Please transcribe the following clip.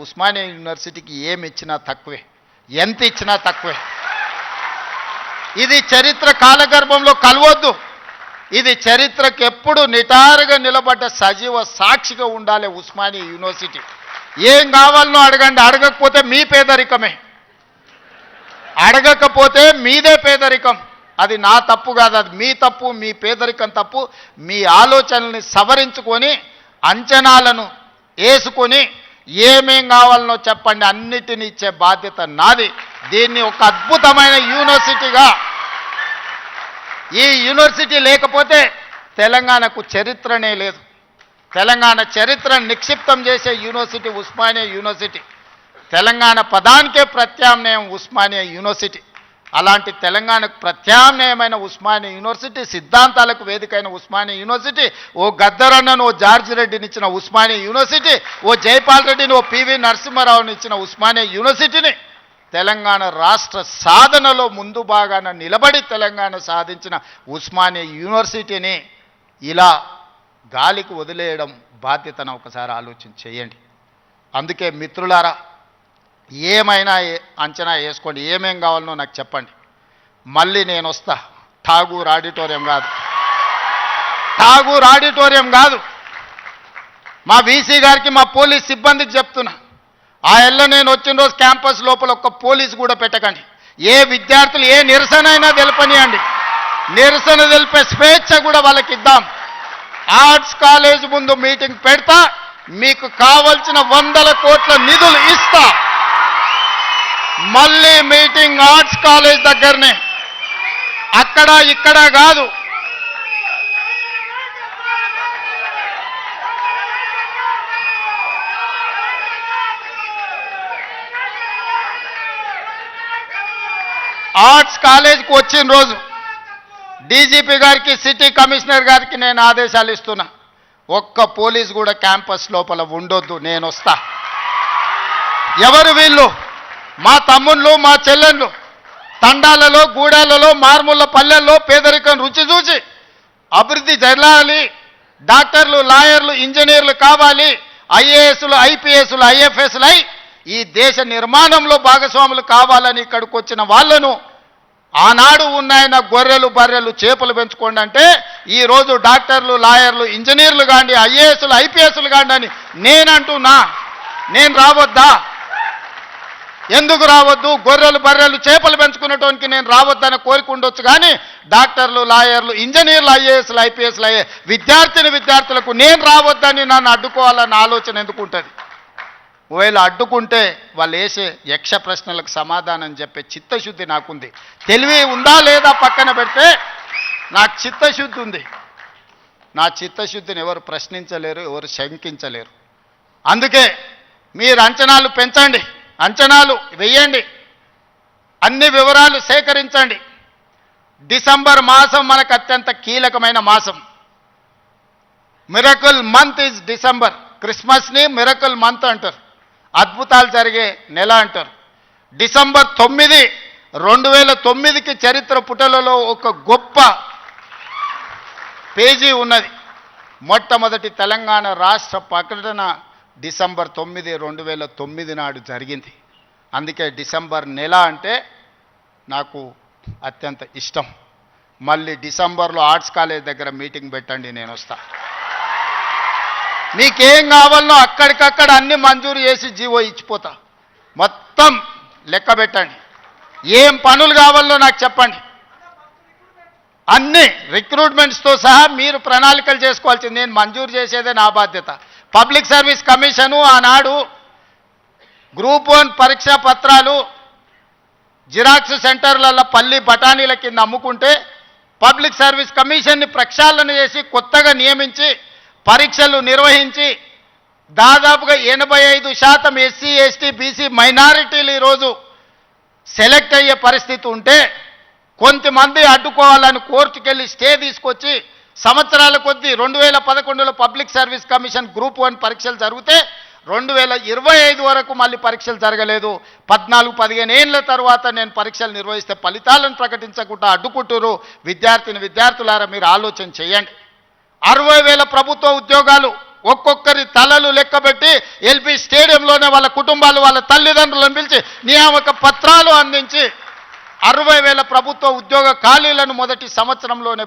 ఉస్మానియా యూనివర్సిటీకి ఏమి ఇచ్చినా తక్కువే, ఎంత ఇచ్చినా తక్కువే. ఇది చరిత్ర కాలగర్భంలో కలవద్దు. ఇది చరిత్రకు ఎప్పుడు నిటారుగా నిలబడ్డ సజీవ సాక్షిగా ఉండాలి ఉస్మానియా యూనివర్సిటీ. ఏం కావాలనో అడగండి, అడగకపోతే మీ పేదరికమే, అడగకపోతే మీదే పేదరికం. అది నా తప్పు కాదు, అది మీ తప్పు, మీ పేదరికం తప్పు. మీ ఆలోచనల్ని సవరించుకొని అంచనాలను వేసుకొని ఏమేం కావాలనో చెప్పండి, అన్నిటిని ఇచ్చే బాధ్యత నాది. దీన్ని ఒక అద్భుతమైన యూనివర్సిటీగా, ఈ యూనివర్సిటీ లేకపోతే తెలంగాణకు చరిత్రనే లేదు. తెలంగాణ చరిత్రను నిక్షిప్తం చేసే యూనివర్సిటీ ఉస్మానియా యూనివర్సిటీ. తెలంగాణ పదానికే ప్రత్యామ్నాయం ఉస్మానియా యూనివర్సిటీ. అలాంటి తెలంగాణకు ప్రత్యామ్నాయమైన ఉస్మానియా యూనివర్సిటీ, సిద్ధాంతాలకు వేదికైన ఉస్మానియా యూనివర్సిటీ, ఓ గద్దరన్నను ఓ జార్జి రెడ్డిని ఇచ్చిన ఉస్మానియా యూనివర్సిటీ, ఓ జైపాల్ రెడ్డిని ఓ పివి నరసింహారావుని ఇచ్చిన ఉస్మానియా యూనివర్సిటీని తెలంగాణ రాష్ట్ర సాధనలో ముందు భాగాన నిలబడి తెలంగాణ సాధించిన ఉస్మానియా యూనివర్సిటీని ఇలా గాలికి వదిలేయడం బాధ్యతను ఒకసారి ఆలోచన చేయండి. అందుకే మిత్రులారా, ఏమైనా అంచనా వేసుకోండి, ఏమేం కావాలనో నాకు చెప్పండి, మళ్ళీ నేను వస్తా. ఠాగూర్ ఆడిటోరియం కాదు, ఠాగూర్ ఆడిటోరియం కాదు. మా వీసీ గారికి, మా పోలీస్ సిబ్బందికి చెప్తున్నా, ఆ ఎల్ల నేను వచ్చిన రోజు క్యాంపస్ లోపల ఒక్క పోలీసు కూడా పెట్టకండి. ఏ విద్యార్థులు ఏ నిరసన అయినా తెలపనియండి, నిరసన తెలిపే స్వేచ్ఛ కూడా వాళ్ళకి ఇద్దాం. ఆర్ట్స్ కాలేజ్ ముందు మీటింగ్ పెడతా, మీకు కావలసిన 100 కోట్ల నిధులు ఇస్తా. మళ్ళీ మీటింగ్ ఆర్ట్స్ కాలేజ్ దగ్గరనే, అక్కడ ఇక్కడ కాదు. ఆర్ట్స్ కాలేజ్కి వచ్చిన రోజు డీజీపీ గారికి, సిటీ కమిషనర్ గారికి నేను ఆదేశాలు ఇస్తున్నా, ఒక్క పోలీసు కూడా క్యాంపస్ లోపల ఉండొద్దు, నేను వస్తా. ఎవరు వీళ్ళు? మా తమ్ముళ్ళు, మా చెల్లెళ్ళు తండాలలో, గూడాలలో, మారుమూల పల్లెల్లో పేదరికం రుచి చూసి అభివృద్ధి జరగాలి, డాక్టర్లు, లాయర్లు, ఇంజనీర్లు కావాలి, ఐఏఎస్లు, ఐపీఎస్లు, ఐఎఫ్ఎస్లు అయి ఈ దేశ నిర్మాణంలో భాగస్వాములు కావాలని ఇక్కడికి వచ్చిన వాళ్ళను ఆనాడు ఉన్నాయన గొర్రెలు, బర్రెలు, చేపలు పెంచుకోండి అంటే ఈరోజు డాక్టర్లు, లాయర్లు, ఇంజనీర్లు కాండి, ఐఏఎస్లు, ఐపీఎస్లు కాండి అని నేనంటున్నా. నేను రావద్దా? ఎందుకు రావద్దు? గొర్రెలు, బర్రెలు, చేపలు పెంచుకునేటోనికి నేను రావద్దని కోరిక ఉండొచ్చు, కానీ డాక్టర్లు, లాయర్లు, ఇంజనీర్లు, ఐఏఎస్లు, ఐపీఎస్లు అయ్యే విద్యార్థులకు నేను రావద్దని నన్ను అడ్డుకోవాలన్న ఆలోచన ఎందుకు ఉంటుంది? ఒకవేళ అడ్డుకుంటే వాళ్ళు వేసే యక్ష ప్రశ్నలకు సమాధానం చెప్పే చిత్తశుద్ధి నాకుంది. తెలివి ఉందా లేదా పక్కన పెడితే నాకు చిత్తశుద్ధి ఉంది. నా చిత్తశుద్ధిని ఎవరు ప్రశ్నించలేరు, ఎవరు శంకించలేరు. అందుకే మీరు అంచనాలు పెంచండి, అంచనాలు వెయ్యండి, అన్ని వివరాలు సేకరించండి. డిసెంబర్ మాసం మనకు అత్యంత కీలకమైన మాసం. Miracle month is December. క్రిస్మస్ని మిరకల్ మంత్ అంటారు, అద్భుతాలు జరిగే నెల అంటారు. డిసెంబర్ 9, 2009కి చరిత్ర పుటలలో ఒక గొప్ప పేజీ ఉన్నది. మొట్టమొదటి తెలంగాణ రాష్ట్ర ప్రకటన డిసెంబర్ 9, 2009 నాడు జరిగింది. అందుకే డిసెంబర్ నెల అంటే నాకు అత్యంత ఇష్టం. మళ్ళీ డిసెంబర్లో ఆర్ట్స్ కాలేజ్ దగ్గర మీటింగ్ పెట్టండి, నేను వస్తా. మీకేం కావాలనో అక్కడికక్కడ అన్ని మంజూరు చేసి జీవో ఇచ్చిపోతా. మొత్తం లెక్క పెట్టండి, ఏం పనులు కావాలో నాకు చెప్పండి. అన్ని రిక్రూట్మెంట్స్తో సహా మీరు ప్రణాళికలు చేసుకోవాల్సింది. నేను మంజూరు చేసేదే నా బాధ్యత. పబ్లిక్ సర్వీస్ కమిషను ఆనాడు గ్రూప్ 1 పరీక్షా పత్రాలు జిరాక్స్ సెంటర్లలో పల్లి బఠానీల కింద అమ్ముకుంటే పబ్లిక్ సర్వీస్ కమిషన్ని ప్రక్షాళన చేసి కొత్తగా నియమించి పరీక్షలు నిర్వహించి దాదాపుగా 85% ఎస్సీ, ఎస్టీ, బీసీ మైనారిటీలు ఈరోజు సెలెక్ట్ అయ్యే పరిస్థితి ఉంటే కొంతమంది అడ్డుకోవాలని కోర్టుకెళ్ళి స్టే తీసుకొచ్చి సంవత్సరాల కొద్దీ 2011లో పబ్లిక్ సర్వీస్ కమిషన్ గ్రూప్ 1 పరీక్షలు జరిగితే 2025 వరకు మళ్ళీ పరీక్షలు జరగలేదు. 14-15 ఏళ్ల తర్వాత నేను పరీక్షలు నిర్వహిస్తే ఫలితాలను ప్రకటించకుండా అడ్డుకుంటారు. విద్యార్థులారా మీరు ఆలోచన చేయండి. 60,000 ప్రభుత్వ ఉద్యోగాలు ఒక్కొక్కరి తలలు లెక్కబెట్టి ఎల్బీ స్టేడియంలోనే వాళ్ళ కుటుంబాలు వాళ్ళ తల్లిదండ్రులను పిలిచి నియామక పత్రాలు అందించి 60,000 ప్రభుత్వ ఉద్యోగ ఖాళీలను మొదటి సంవత్సరంలోనే